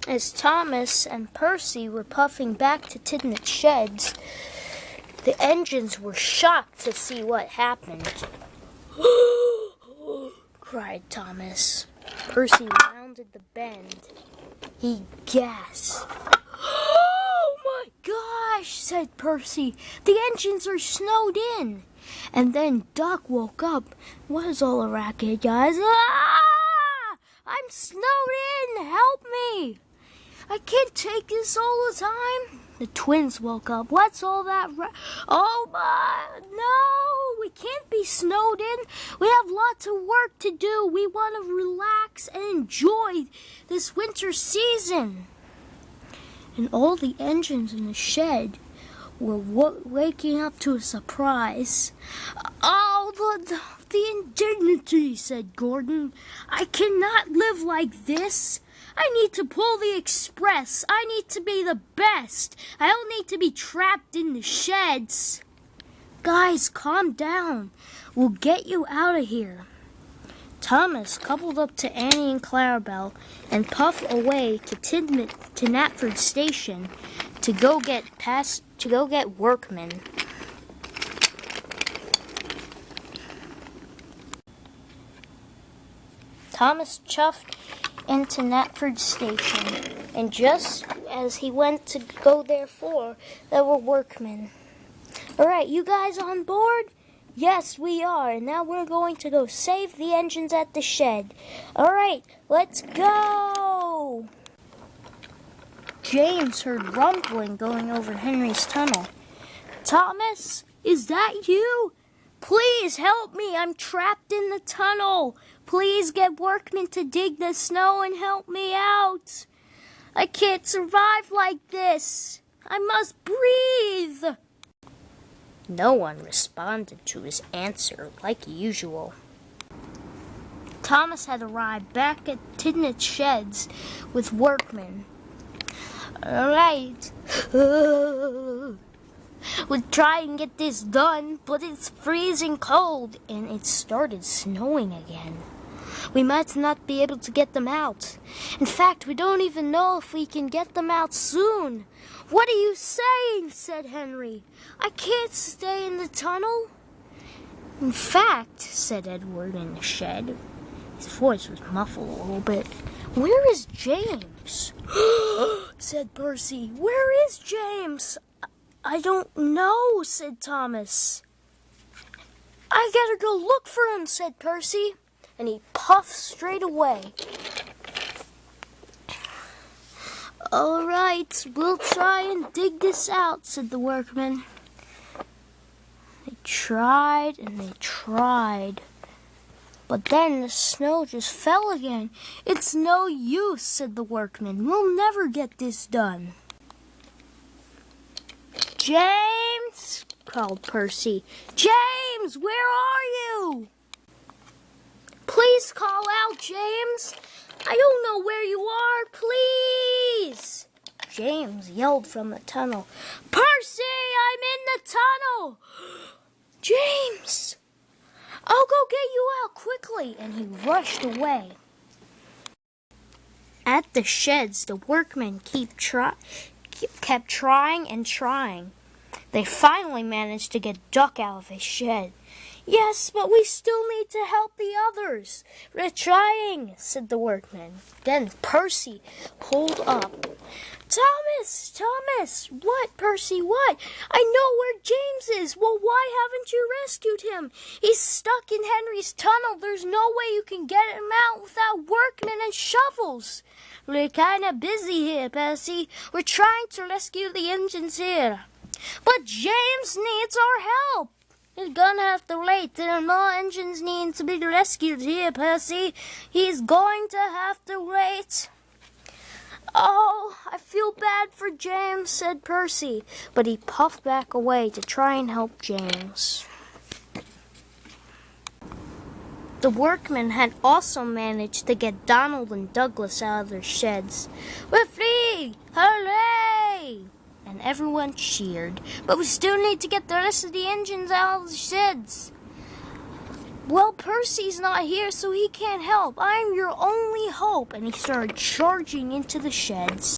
As Thomas and Percy were puffing back to Tidnit's sheds, the engines were shocked to see what happened. Cried Thomas. Percy rounded the bend. He gasped. "Oh my gosh," said Percy. "The engines are snowed in." And then Duck woke up. "What is all the racket, guys?" "Ah! I'm snowed in! Help me! I can't take this all the time." The twins woke up. "What's all that? Oh my, no, we can't be snowed in. We have lots of work to do. We want to relax and enjoy this winter season." And all the engines in the shed were waking up to a surprise. "Oh, the indignity," said Gordon. "I cannot live like this. I need to pull the express. I need to be the best. I don't need to be trapped in the sheds." "Guys, calm down. We'll get you out of here." Thomas coupled up to Annie and Clarabelle and puffed away to Knapford Station to go get workmen. Thomas chuffed into Knapford Station, and just as he went to go there were workmen. "All right, you guys on board?" "Yes, we are, and now we're going to go save the engines at the shed." "All right, let's go!" James heard rumbling going over Henry's tunnel. "Thomas, is that you? Please help me. I'm trapped in the tunnel. Please get workmen to dig the snow and help me out. I can't survive like this. I must breathe." No one responded to his answer like usual. Thomas had arrived back at Tidnit's sheds with workmen. "All right. We'll try and get this done, but it's freezing cold," and it started snowing again. "We might not be able to get them out. In fact, we don't even know if we can get them out soon." "What are you saying?" said Henry. "I can't stay in the tunnel." "In fact," said Edward in the shed, his voice was muffled a little bit, "where is James?" said Percy. "Where is James?" "I don't know," said Thomas. "I gotta go look for him," said Percy, and he puffed straight away. "All right, we'll try and dig this out," said the workmen. They tried and they tried, but then the snow just fell again. "It's no use," said the workmen. "We'll never get this done." "James!" called Percy. "James, where are you?" "Please call out, James. I don't know where you are. Please!" James yelled from the tunnel. "Percy, I'm in the tunnel!" "James! I'll go get you out quickly," and he rushed away. At the sheds, the workmen kept trying and trying. They finally managed to get Duck out of his shed. "Yes, but we still need to help the others." "We're trying," said the workmen. Then Percy pulled up. Thomas! What, Percy, what?" "I know where James is." "Well, why haven't you rescued him? He's stuck in Henry's tunnel. There's no way you can get him out without workmen and shovels." "We're kind of busy here, Percy. We're trying to rescue the engines here." "But James needs our help." "He's gonna have to wait. There are more engines needing to be rescued here, Percy. He's going to have to wait." "Oh, I feel bad for James," said Percy, but he puffed back away to try and help James. The workmen had also managed to get Donald and Douglas out of their sheds. "We're free! Hooray!" And everyone cheered. "But we still need to get the rest of the engines out of the sheds." Well, Percy's not here, so he can't help. I'm your only hope. And he started charging into the sheds.